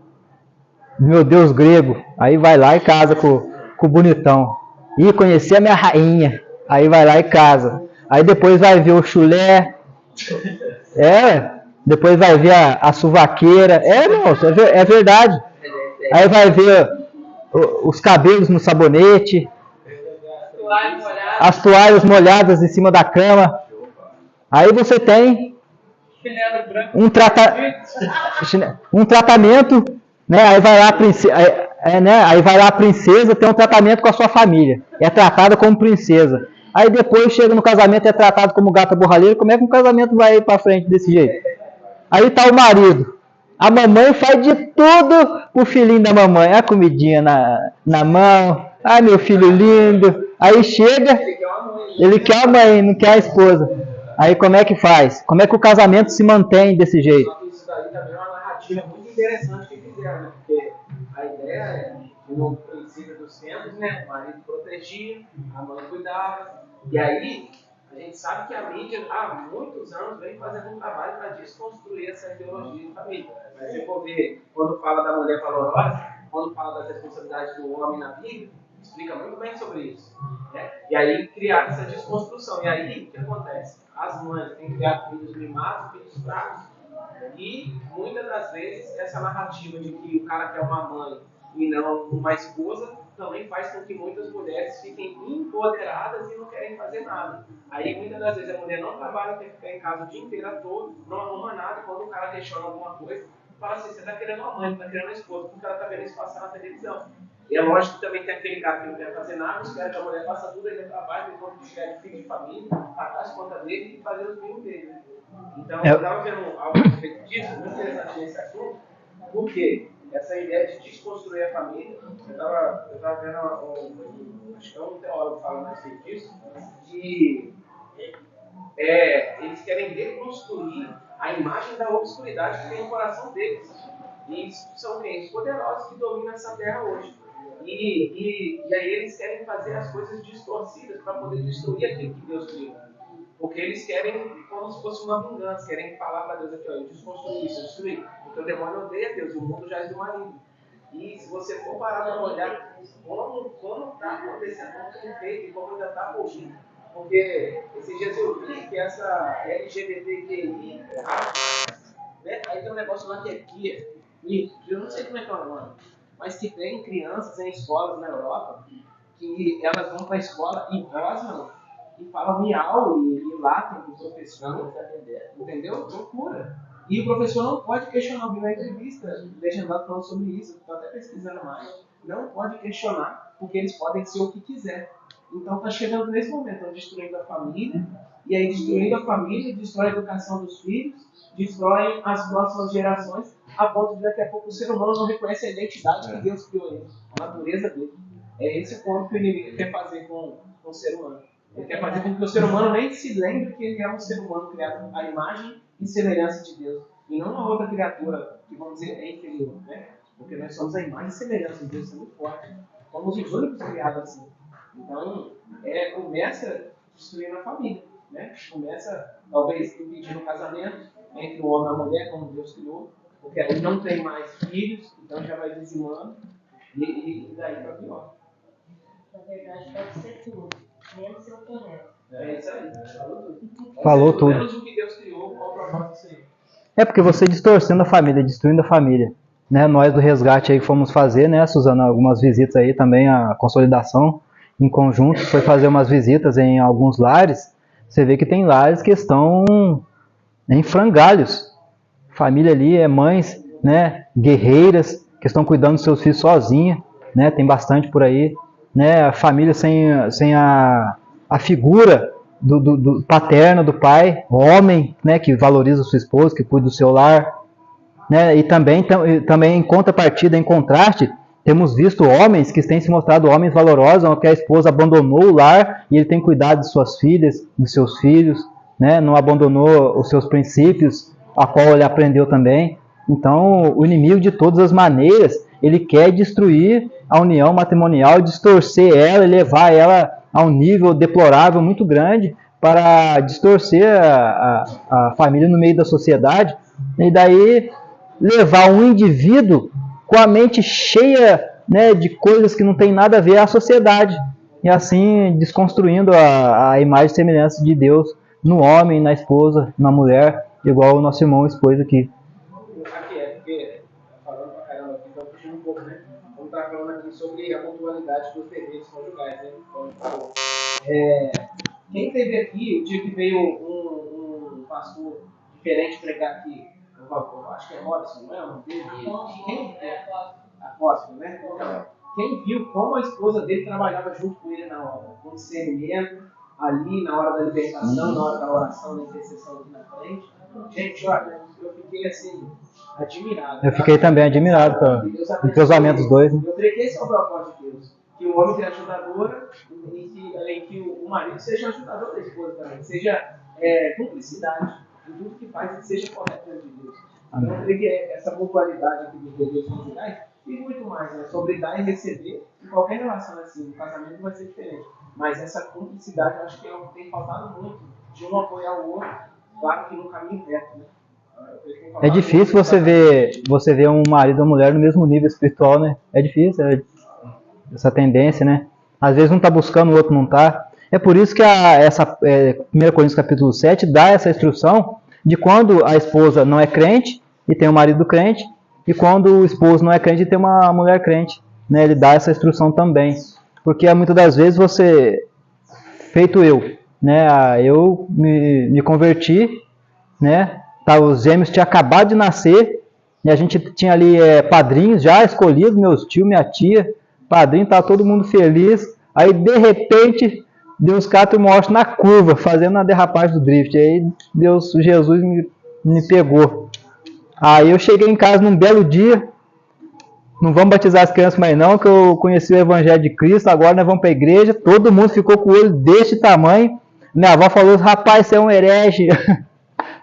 meu Deus grego. Aí vai lá e casa com o bonitão. E conheci a minha rainha. Aí vai lá e casa. Aí depois vai ver o chulé. Depois vai ver a suvaqueira. Moço, é verdade. Aí vai ver os cabelos no sabonete. As toalhas molhadas em cima da cama. Aí você tem um tratamento, né? Aí vai lá aí vai lá a princesa, tem um tratamento com a sua família. É tratada como princesa. Aí depois chega no casamento, é tratado como gata borralheira. Como é que um casamento vai para frente desse jeito? Aí tá o marido. A mamãe faz de tudo pro filhinho da mamãe. A comidinha na mão. Ai, meu filho lindo. Aí chega, ele quer a mãe, não quer a esposa. Aí como é que faz? Como é que o casamento se mantém desse jeito? Só que isso daí também é uma narrativa muito interessante que fizeram, né? Porque a ideia é que no princípio dos tempos, né? O marido protegia, a mãe cuidava. E aí, a gente sabe que a mídia há muitos anos vem fazendo um trabalho para desconstruir essa ideologia de família. Mas se for ver, quando fala da mulher valorosa, quando fala das responsabilidades do homem na Bíblia, explica muito bem sobre isso, né? E aí criar essa desconstrução. E aí o que acontece? As mães têm criado filhos mimados, filhos fracos, e muitas das vezes essa narrativa de que o cara quer uma mãe e não uma esposa também faz com que muitas mulheres fiquem empoderadas e não querem fazer nada. Aí muitas das vezes a mulher não trabalha, tem que ficar em casa o dia inteiro à toa, não arruma nada, e quando o cara questiona alguma coisa, fala assim, você está querendo uma mãe, está querendo uma esposa, porque o cara está vendo isso passar na televisão. E é lógico que também tem aquele cara que não quer fazer nada, espera que a mulher faça tudo, ele trabalha, enquanto tiver de filho de família, pagar as contas dele e fazer os mimos dele. Então, eu estava vendo algo a respeito disso, muito interessante nesse assunto, porque essa ideia de desconstruir a família, eu estava vendo, acho que é um teólogo falando a respeito disso, que eles querem deconstruir a imagem da obscuridade que tem no coração deles. E são quem? Os poderosos que dominam essa terra hoje. E aí eles querem fazer as coisas distorcidas para poder destruir aquilo que Deus criou. Porque eles querem, como se fosse uma vingança, querem falar para Deus aqui, ó, eu desconstruí isso, eu destruí. Porque o demônio odeia Deus, o mundo já é do maligno. E se você for parar para olhar como está acontecendo, como tem feito e como ainda está por vir. Porque esses dias eu vi que essa LGBTQI, né, aí tem um negócio lá que é Kia, eu não sei como é que é o nome, mas que tem crianças em escolas na Europa que elas vão para a escola e rosnam e falam miau e latem com o professor, entendeu? Loucura. E o professor não pode questionar, eu vi na entrevista, legendado falando sobre isso, estou até pesquisando mais, não pode questionar, porque eles podem ser o que quiser. Então está chegando nesse momento, estão destruindo a família, e aí destruindo a família, destrói a educação dos filhos, destroem as próximas gerações, a ponto de daqui a pouco o ser humano não reconhece a identidade que Deus criou ele, a natureza dele. É esse o ponto que o inimigo quer fazer com o ser humano. Ele quer fazer com que o ser humano nem se lembre que ele é um ser humano criado à imagem e semelhança de Deus. E não uma outra criatura que, vamos dizer, é inferior, né? Porque nós somos a imagem e semelhança de Deus, isso é muito forte. Somos os únicos criados assim. Então, começa destruindo a família, né? Começa, talvez, impedindo o casamento entre o homem e a mulher, como Deus criou, porque aí não tem mais filhos, então já vai dizimando, e daí para pior. Na verdade, pode ser tudo, menos ser oponente. É isso aí, Falou tudo. Menos o que Deus criou, qual o propósito disso aí? É porque você distorcendo a família, destruindo a família. Né? Nós do resgate aí fomos fazer, né, Suzana, algumas visitas aí também, a consolidação em conjunto, foi fazer umas visitas em alguns lares. Você vê que tem lares que estão em frangalhos. Família ali é mães, né, guerreiras, que estão cuidando dos seus filhos sozinhas, né, tem bastante por aí. Né, a família sem a figura do paterno, do pai, homem, né, que valoriza sua esposa, que cuida do seu lar. Né, e também em contrapartida, em contraste, temos visto homens que têm se mostrado homens valorosos, que a esposa abandonou o lar e ele tem cuidado de suas filhas, dos seus filhos, né, não abandonou os seus princípios, a qual ele aprendeu também. Então, o inimigo, de todas as maneiras, ele quer destruir a união matrimonial, distorcer ela e levar ela a um nível deplorável muito grande para distorcer a família no meio da sociedade e daí levar um indivíduo com a mente cheia, né, de coisas que não tem nada a ver à sociedade e assim desconstruindo a imagem e semelhança de Deus no homem, na esposa, na mulher, igual o nosso irmão expôs aqui. Aqui porque falando pra caramba aqui, então puxando um pouco, né? Vamos estar falando aqui sobre a pontualidade dos deveres conjugais, né? Então, quem teve aqui, o dia que veio um pastor diferente pregar aqui, eu acho que é Robson, não é? O nome dele? Quem é? Apóstolo, né? Então, quem viu como a esposa dele trabalhava junto com ele na obra, com discernimento, ali na hora da libertação, na hora da oração, da intercessão aqui na frente. Gente, olha, eu fiquei assim, admirado. Eu fiquei também admirado com o cruzamento dos dois. Né? Eu creio que esse é o propósito de Deus. Que o homem seja ajudadora e além que o marido seja ajudador da esposa também. Seja cumplicidade em tudo que faz e seja correto diante de Deus. Então eu creio que essa mutualidade aqui dos deveres conjugais e muito mais, né? Sobre dar e receber, em qualquer relação assim, o casamento vai ser diferente. Mas essa cumplicidade eu acho que é o que tem faltado muito, de um apoiar o outro, claro que no caminho reto, né? É difícil você ver um marido e uma mulher no mesmo nível espiritual, né? É difícil, essa tendência, né? Às vezes um está buscando, o outro não está. É por isso que 1 Coríntios capítulo 7 dá essa instrução de quando a esposa não é crente e tem um marido crente, e quando o esposo não é crente e tem uma mulher crente. né, ele dá essa instrução também. Porque muitas das vezes você, feito eu, né, eu me converti, né, tá, os gêmeos tinham acabado de nascer, e a gente tinha ali padrinhos já escolhidos, meus tios, minha tia, padrinho, tá todo mundo feliz. Aí de repente Deus cata e mostra na curva, fazendo a derrapagem do drift. Aí Jesus me pegou. Aí eu cheguei em casa num belo dia. Não vamos batizar as crianças mais não, que eu conheci o Evangelho de Cristo. Agora nós vamos para a igreja. Todo mundo ficou com o olho deste tamanho. Minha avó falou: rapaz, você é um herege.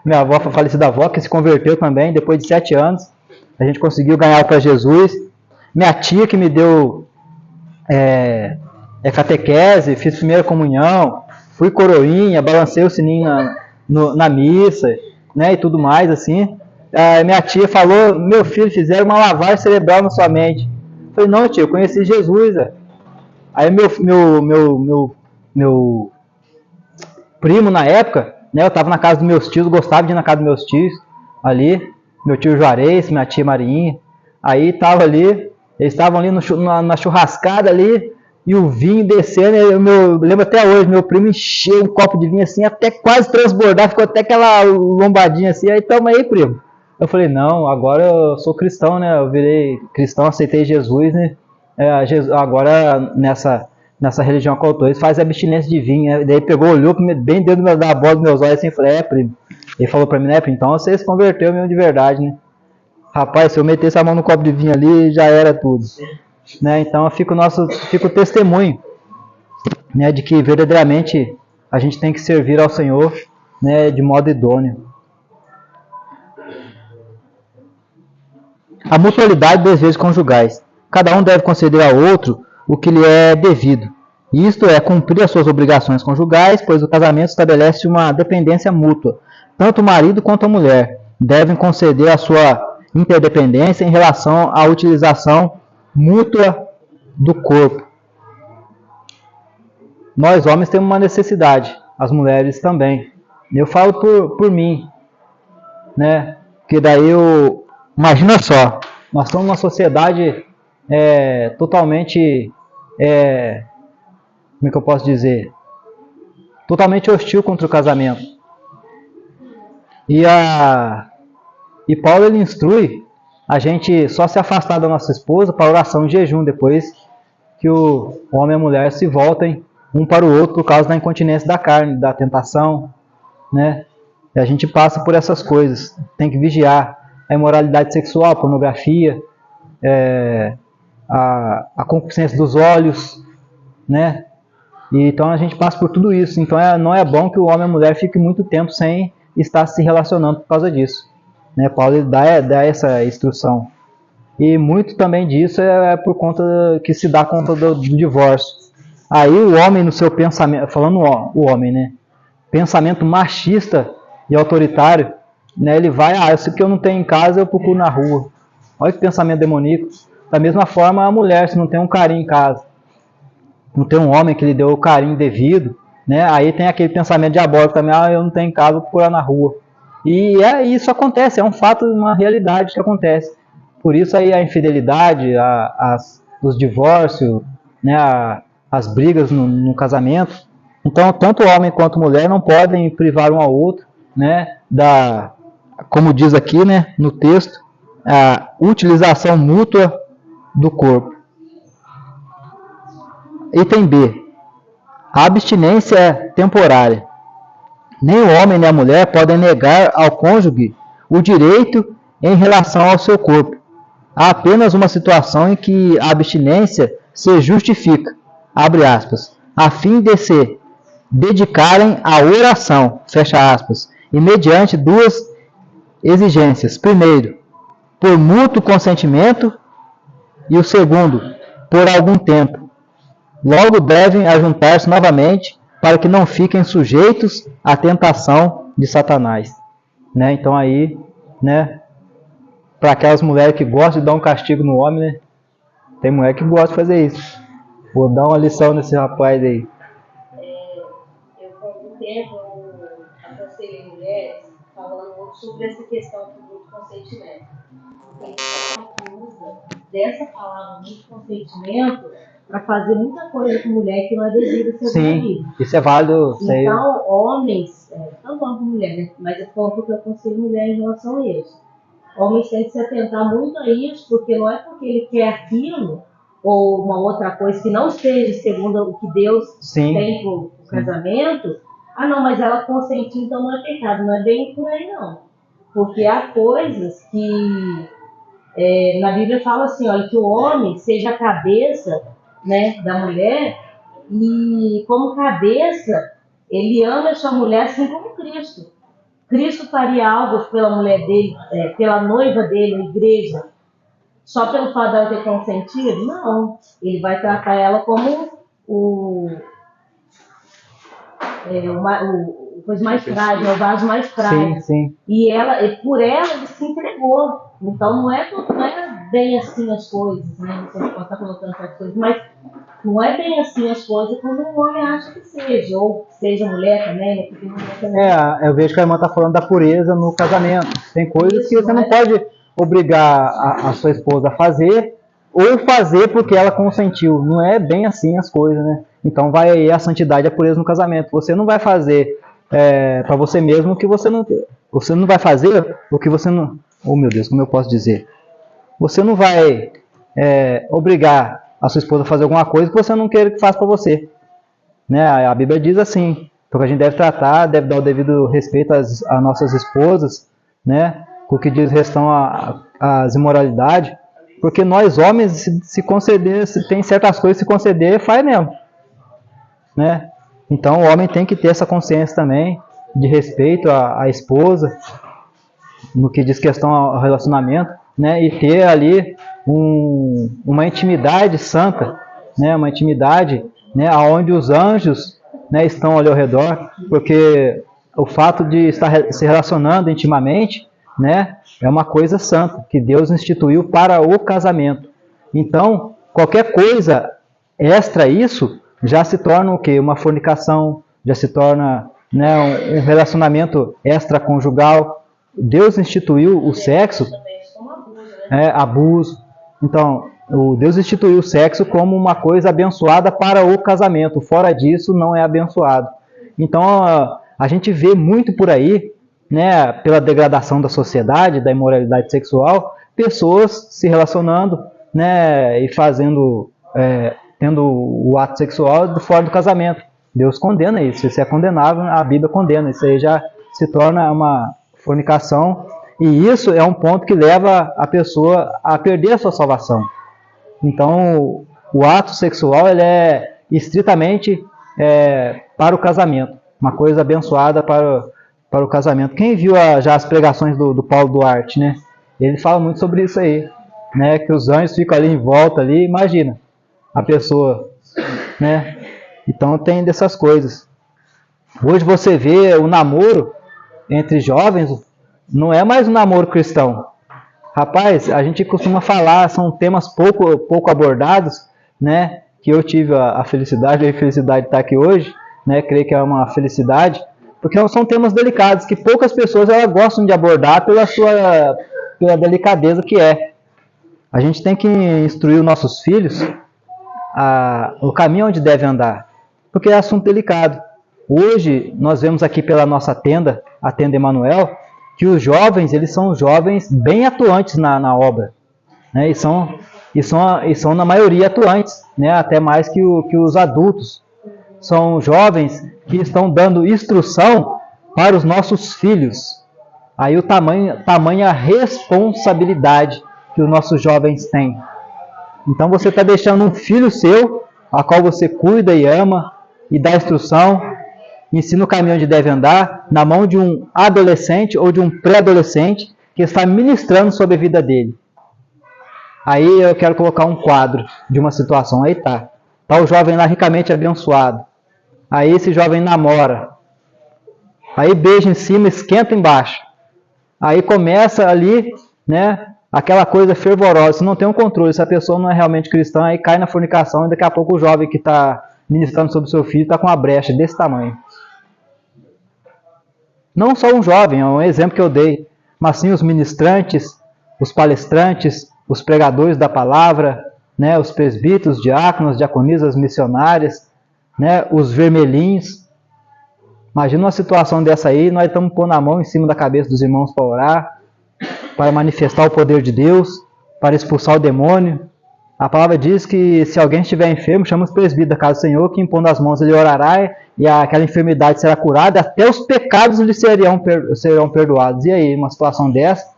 Minha avó, a falecida avó, que se converteu também, depois de 7 anos. A gente conseguiu ganhar para Jesus. Minha tia, que me deu catequese, fiz primeira comunhão, fui coroinha, balancei o sininho na missa, né, e tudo mais, assim. Minha tia falou: meu filho, fizeram uma lavagem cerebral na sua mente. Eu falei: não, tia, eu conheci Jesus. Aí meu primo, na época, né, eu estava na casa dos meus tios, gostava de ir na casa dos meus tios, ali, meu tio Juarez, minha tia Marinha. Aí tava ali, eles estavam ali na churrascada ali, e o vinho descendo. Eu lembro até hoje, meu primo encheu um copo de vinho assim, até quase transbordar, ficou até aquela lombadinha assim. Aí, toma aí, primo. Eu falei: não, agora eu sou cristão, né, eu virei cristão, aceitei Jesus, né, agora nessa religião que eu tô, eles fazem abstinência de vinho, né? Daí pegou, olhou bem dentro da bola dos meus olhos assim, e falei: primo. Ele falou pra mim: né, primo, então você se converteu mesmo de verdade, né? Rapaz, se eu metesse a mão no copo de vinho ali, já era tudo. Né? Então fica o testemunho, né, de que verdadeiramente a gente tem que servir ao Senhor, né, de modo idôneo. A mutualidade dos desejos conjugais. Cada um deve conceder ao outro o que lhe é devido. Isto é, cumprir as suas obrigações conjugais, pois o casamento estabelece uma dependência mútua. Tanto o marido quanto a mulher devem conceder a sua interdependência em relação à utilização mútua do corpo. Nós homens temos uma necessidade, as mulheres também. Eu falo por mim, né? Que daí imagina só, nós estamos numa sociedade totalmente, como é que eu posso dizer? Totalmente hostil contra o casamento. E Paulo, ele instrui a gente só se afastar da nossa esposa para oração e jejum, depois que o homem e a mulher se voltem um para o outro por causa da incontinência da carne, da tentação, né? E a gente passa por essas coisas, tem que vigiar a imoralidade sexual, a pornografia, a concupiscência dos olhos, né? E então a gente passa por tudo isso. Então não é bom que o homem e a mulher fiquem muito tempo sem estar se relacionando por causa disso, né? Paulo dá essa instrução. E muito também disso é por conta que se dá conta do divórcio. Aí o homem, no seu pensamento, falando o homem, né? Pensamento machista e autoritário, né? Ele vai: isso que eu não tenho em casa, eu procuro na rua. Olha que pensamento demoníaco. Da mesma forma, a mulher, se não tem um carinho em casa, não tem um homem que lhe deu o carinho devido, né? Aí tem aquele pensamento diabólico também: eu não tenho em casa, vou procurar na rua. E isso acontece, é um fato, uma realidade que acontece. Por isso aí a infidelidade, os divórcios, né, as brigas no casamento. Então, tanto o homem quanto a mulher não podem privar um ao outro, né, como diz aqui, né, no texto, a utilização mútua do corpo. Item B. A abstinência é temporária. Nem o homem nem a mulher podem negar ao cônjuge o direito em relação ao seu corpo. Há apenas uma situação em que a abstinência se justifica, abre aspas, a fim de se dedicarem à oração, fecha aspas, e mediante duas exigências. Primeiro, por mútuo consentimento, e o segundo, por algum tempo. Logo devem ajuntar-se novamente para que não fiquem sujeitos à tentação de Satanás. Né? Então aí, né, para aquelas mulheres que gostam de dar um castigo no homem, né? Tem mulher que gosta de fazer isso. Vou dar uma lição nesse rapaz aí. Eu, por algum tempo, eu aconselhei mulheres falando muito sobre essa questão do consentimento. Tem que usa dessa palavra de consentimento para fazer muita coisa com mulher que não é devida ser Sim, vida. isso é válido. Isso aí. Então, homens, tanto homem como mulher, né? Mas eu falo porque eu aconselho mulher em relação a isso. Homens têm que se atentar muito a isso, porque não é porque ele quer aquilo, ou uma outra coisa que não esteja segundo o que Deus Sim. tem para o casamento. Ah, não, mas ela consentiu, então não é pecado. Não é bem por aí, não. Porque há coisas que na Bíblia fala assim, olha, que o homem seja a cabeça, né, da mulher, e como cabeça, ele ama a sua mulher assim como Cristo. Cristo faria algo pela mulher dele, pela noiva dele, a igreja, só pelo fato dela ter consentido? Não. Ele vai tratar ela como o coisa mais frágil, o vaso mais frágil. Sim, sim. E por ela, ele se entregou. Então não é bem assim as coisas, né? Você pode estar colocando essas coisas, mas não é bem assim as coisas como o homem acha que seja, ou seja mulher também, né? Porque mulher também. Eu vejo que a irmã está falando da pureza no casamento. Tem coisas que você não pode obrigar a sua esposa a fazer, ou fazer porque ela consentiu. Não é bem assim as coisas, né? Então vai aí a santidade e a pureza no casamento. Você não vai fazer para você mesmo o que você não... Você não vai fazer o que você não... Oh, meu Deus, como eu posso dizer? Você não vai obrigar a sua esposa a fazer alguma coisa que você não quer que faça para você. Né? A Bíblia diz assim, então a gente deve tratar, deve dar o devido respeito às nossas esposas, né? Com o que diz restam às imoralidades, porque nós homens, se conceder, se tem certas coisas, se conceder, faz mesmo. Né? Então o homem tem que ter essa consciência também, de respeito à esposa, no que diz questão ao relacionamento, né? E ter ali uma intimidade santa, né? Uma intimidade, né? Onde os anjos, né, estão ali ao redor, porque o fato de estar se relacionando intimamente, né, é uma coisa santa, que Deus instituiu para o casamento. Então, qualquer coisa extra a isso, já se torna o quê? Uma fornicação, já se torna, né, um relacionamento extraconjugal. Deus instituiu o sexo, abuso. Então, Deus instituiu o sexo como uma coisa abençoada para o casamento. Fora disso, não é abençoado. Então, a gente vê muito por aí, né, pela degradação da sociedade, da imoralidade sexual, pessoas se relacionando, né, e fazendo, tendo o ato sexual fora do casamento. Deus condena isso. Isso é condenável, a Bíblia condena. Isso aí já se torna uma fornicação. E isso é um ponto que leva a pessoa a perder a sua salvação. Então, o ato sexual ele é estritamente para o casamento. Uma coisa abençoada para o casamento. Quem viu já as pregações do Paulo Duarte, né? Ele fala muito sobre isso aí. Né? Que os anjos ficam ali em volta, ali, imagina a pessoa. Né? Então tem dessas coisas. Hoje você vê o namoro entre jovens, não é mais um namoro cristão. Rapaz, a gente costuma falar, são temas pouco abordados, né? Que eu tive a felicidade e a infelicidade de estar aqui hoje, né? Creio que é uma felicidade, porque são temas delicados que poucas pessoas elas gostam de abordar pela delicadeza que é. A gente tem que instruir os nossos filhos o caminho onde deve andar, porque é assunto delicado. Hoje nós vemos aqui pela nossa tenda, a tenda Emanuel, que os jovens, eles são jovens bem atuantes na obra, né? E são na maioria atuantes, né? Até mais que os adultos. São jovens que estão dando instrução para os nossos filhos. Aí tamanha responsabilidade que os nossos jovens têm. Então você está deixando um filho seu, a qual você cuida e ama, e dá instrução, ensina o caminho onde deve andar, na mão de um adolescente ou de um pré-adolescente que está ministrando sobre a vida dele. Aí eu quero colocar um quadro de uma situação. Aí tá o jovem lá ricamente abençoado. Aí esse jovem namora. Aí beija em cima, esquenta embaixo. Aí começa ali, né, aquela coisa fervorosa. Se não tem um controle, se a pessoa não é realmente cristã, aí cai na fornicação e daqui a pouco o jovem que está ministrando sobre o seu filho está com uma brecha desse tamanho. Não só um jovem, é um exemplo que eu dei, mas sim os ministrantes, os palestrantes, os pregadores da palavra, né, os presbíteros, diáconos, diaconisas, missionárias, né, os vermelhinhos. Imagina uma situação dessa aí, nós estamos pondo a mão em cima da cabeça dos irmãos para orar, para manifestar o poder de Deus, para expulsar o demônio. A palavra diz que se alguém estiver enfermo, chama os presbíteros da casa do Senhor, que impondo as mãos ele orará e aquela enfermidade será curada, até os pecados lhe serão perdoados. E aí, uma situação dessa,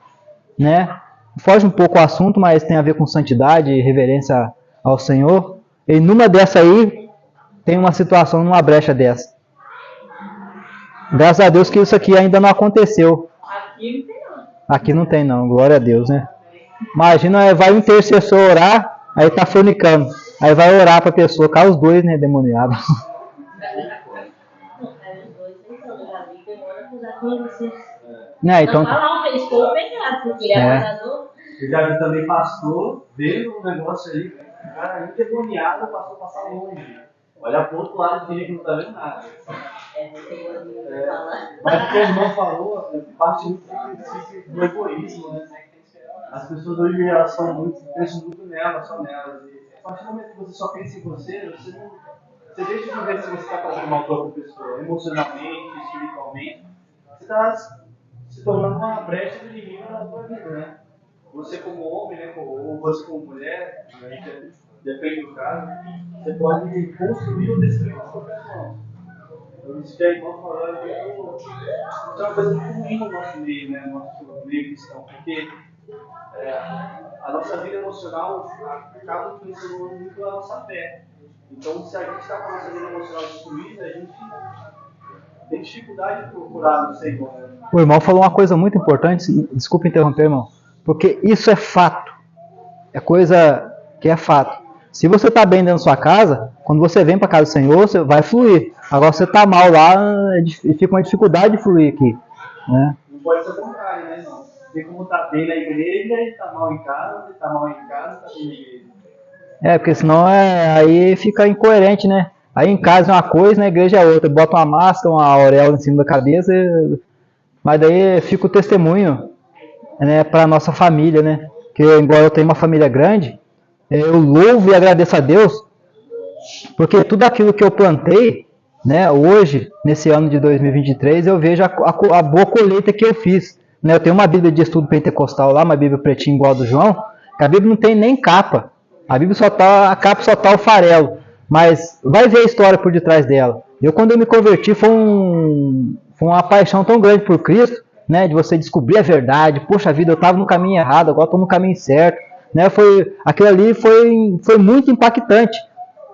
né? Foge um pouco o assunto, mas tem a ver com santidade e reverência ao Senhor. E numa dessa aí, tem uma situação, numa brecha dessa. Graças a Deus que isso aqui ainda não aconteceu. Aqui não tem não. Aqui não tem não, glória a Deus, né? Imagina, vai um intercessor orar, aí tá fornicando. Aí vai orar pra pessoa, cai os dois, né, demoniados. Né, então... Não, fala, fez foi o pecado, porque ele é acusador. Eu já vi também pastor vendo um negócio aí, o cara endemoniado, o pastor passar longe. Olha pro outro lado dele que não tá vendo nada. Mas o que o irmão falou, parte muito do princípio do egoísmo, né? As pessoas hoje elas pensam muito nelas, só nelas. E a partir do momento que você só pensa em você não. Você deixa de ver se você está fazendo mal para outra pessoa, emocionalmente, espiritualmente. Você está se tornando uma brecha de inimigo na sua vida, né? Você como homem, né, ou você como mulher, né, depende do caso, você pode construir ou destruir a sua pessoa. Então, isso que a irmã falou é uma coisa muito ruim no nosso meio, né, no nosso meio cristão, porque a nossa vida emocional acaba influenciando muito a nossa fé. Então, se a gente está com a nossa vida emocional destruída, a gente tem dificuldade de procurar no Senhor. Né? O irmão falou uma coisa muito importante, desculpa interromper, irmão, porque isso é fato, é coisa que é fato. Se você está bem dentro da sua casa, quando você vem para a casa do Senhor, você vai fluir. Agora, você está mal lá, fica uma dificuldade de fluir aqui. Né? Não pode ser o contrário, né, irmão? Tem como estar bem na igreja e está mal em casa, está mal em casa e está bem na igreja. Porque senão aí fica incoerente, né? Aí em casa é uma coisa, na igreja é outra. Bota uma máscara, uma auréola em cima da cabeça, mas daí fica o testemunho, né, para a nossa família, né? Que igual eu tenho uma família grande, eu louvo e agradeço a Deus, porque tudo aquilo que eu plantei, né, hoje, nesse ano de 2023, eu vejo a boa colheita que eu fiz. Né? Eu tenho uma Bíblia de estudo pentecostal lá, uma Bíblia pretinha igual a do João, que a Bíblia não tem nem capa. A Bíblia a capa só tá o farelo, mas vai ver a história por detrás dela. Quando eu me converti, foi uma paixão tão grande por Cristo, né, de você descobrir a verdade. Poxa vida, eu estava no caminho errado, agora estou no caminho certo. Né, aquilo ali foi muito impactante.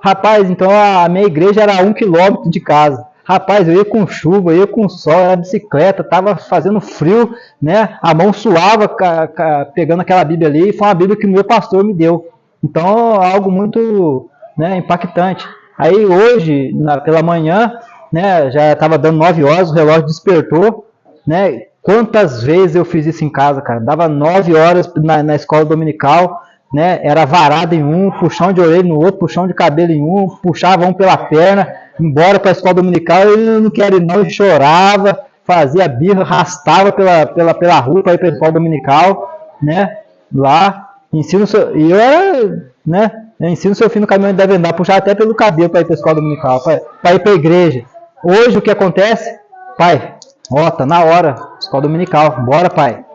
Rapaz, então a minha igreja era a 1 quilômetro de casa. Rapaz, eu ia com chuva, eu ia com sol, era bicicleta, estava fazendo frio, né? A mão suava pegando aquela Bíblia ali, e foi uma Bíblia que o meu pastor me deu. Então, algo muito, né, impactante. Aí hoje, pela manhã, né, já estava dando 9 horas, o relógio despertou, né? Quantas vezes eu fiz isso em casa, cara? Dava 9 horas na escola dominical, né? Era varada em um, puxão de orelha no outro, puxão de cabelo em um, puxava um pela perna, embora para a escola dominical, eu não quero ir não, eu chorava, fazia birra, arrastava pela rua para ir para a escola dominical, né? Lá, e eu era, né? Eu ensino seu filho no caminho onde deve andar, puxava até pelo cabelo para ir para a escola dominical, para ir para a igreja. Hoje o que acontece? Pai, ó, tá na hora, escola dominical, bora pai.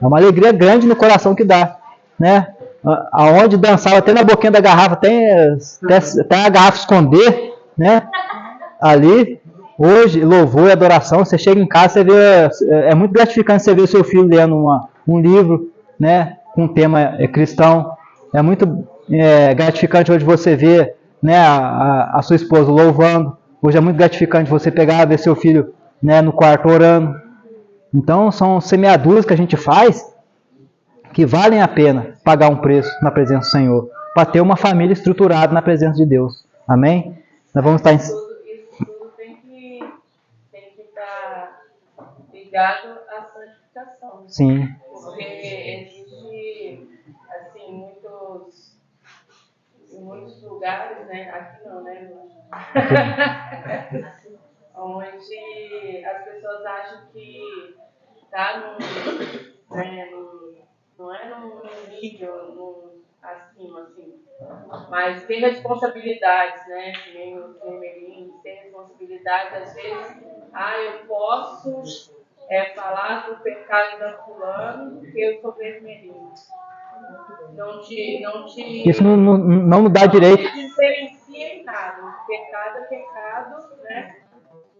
É uma alegria grande no coração que dá, né? Aonde dançava até na boquinha da garrafa, até a garrafa esconder, né? Ali, hoje, louvor e adoração, você chega em casa, você vê, é muito gratificante você ver o seu filho lendo um livro, né? Com tema cristão. É muito gratificante hoje você ver, né, a sua esposa louvando. Hoje é muito gratificante você pegar e ver seu filho, né, no quarto orando. Então, são semeaduras que a gente faz que valem a pena pagar um preço na presença do Senhor, para ter uma família estruturada na presença de Deus. Amém? Nós vamos estar Isso tudo tem que estar ligado à santificação. Sim. Porque existe, assim, em muitos lugares, né? Aqui não, né? Onde as pessoas acham que está não é num acima, assim. Mas ter responsabilidades, né? Que nem o Vermelhinho, ter responsabilidades, às vezes, eu posso falar do pecado da fulano porque eu sou vermelhinho. Não te Isso não dá direito. Não te diferencia em nada. Pecado é pecado, né?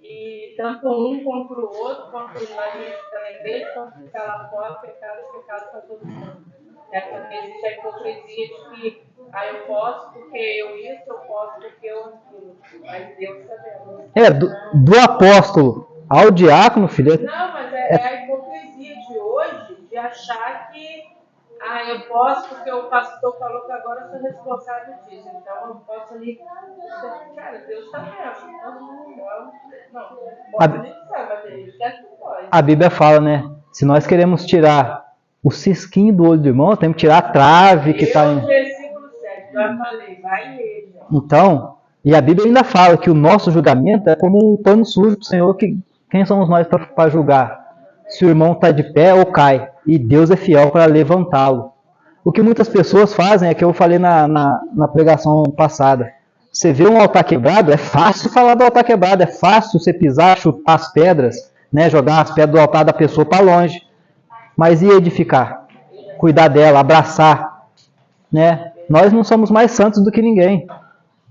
E tanto um contra o outro, quanto na gente está na igreja, quanto ficar lá fora, pecado é pecado para todo mundo. Porque existe a hipocrisia de que eu posso porque eu isso, eu posso porque eu aquilo. Mas Deus sabemos. Do apóstolo ao diácono, filho. Não, mas é a hipocrisia de hoje de achar que eu posso porque o pastor falou que agora eu sou responsável disso. Então eu posso ali. Cara, Deus está vendo. A Bíblia fala, né? Se nós queremos tirar o cisquinho do olho do irmão, temos que tirar a trave que está em. Versículo 7, já falei, vai ele. Então, e a Bíblia ainda fala que o nosso julgamento é como um pano sujo do Senhor. Quem somos nós para julgar? Se o irmão está de pé ou cai. E Deus é fiel para levantá-lo. O que muitas pessoas fazem é que eu falei na pregação passada. Você vê um altar quebrado, é fácil falar do altar quebrado, é fácil você pisar, chutar as pedras, né, jogar as pedras do altar da pessoa para longe. Mas e edificar? Cuidar dela, abraçar. Né? Nós não somos mais santos do que ninguém.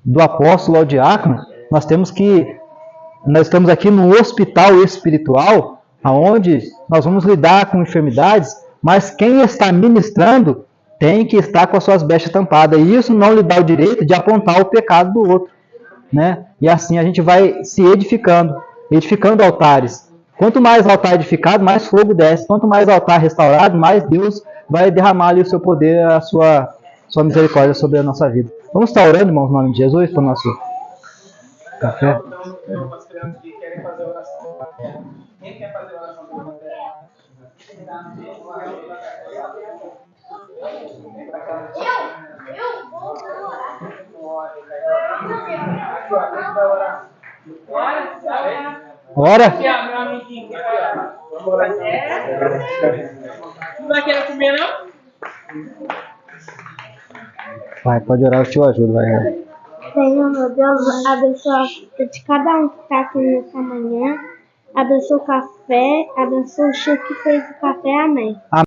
Do apóstolo ao diácono, nós estamos aqui no hospital espiritual, onde nós vamos lidar com enfermidades, mas quem está ministrando tem que estar com as suas bestas tampadas. E isso não lhe dá o direito de apontar o pecado do outro. Né? E assim a gente vai se edificando altares. Quanto mais altar edificado, mais fogo desce. Quanto mais altar restaurado, mais Deus vai derramar ali o seu poder, a sua misericórdia sobre a nossa vida. Vamos estar orando, irmãos, no nome de Jesus, para o nosso café. Tem umas crianças que querem fazer oração. Quem quer fazer oração pela matéria? Eu vou orar. Ora. Aqui, ó, meu amiguinho. Não vai querer comer, não? Vai, pode orar, eu te ajudo, vai. Senhor, meu Deus, abençoa a vida de cada um que está aqui nessa manhã. Abençoa o café, abençoa o Chico que fez o café. Amém.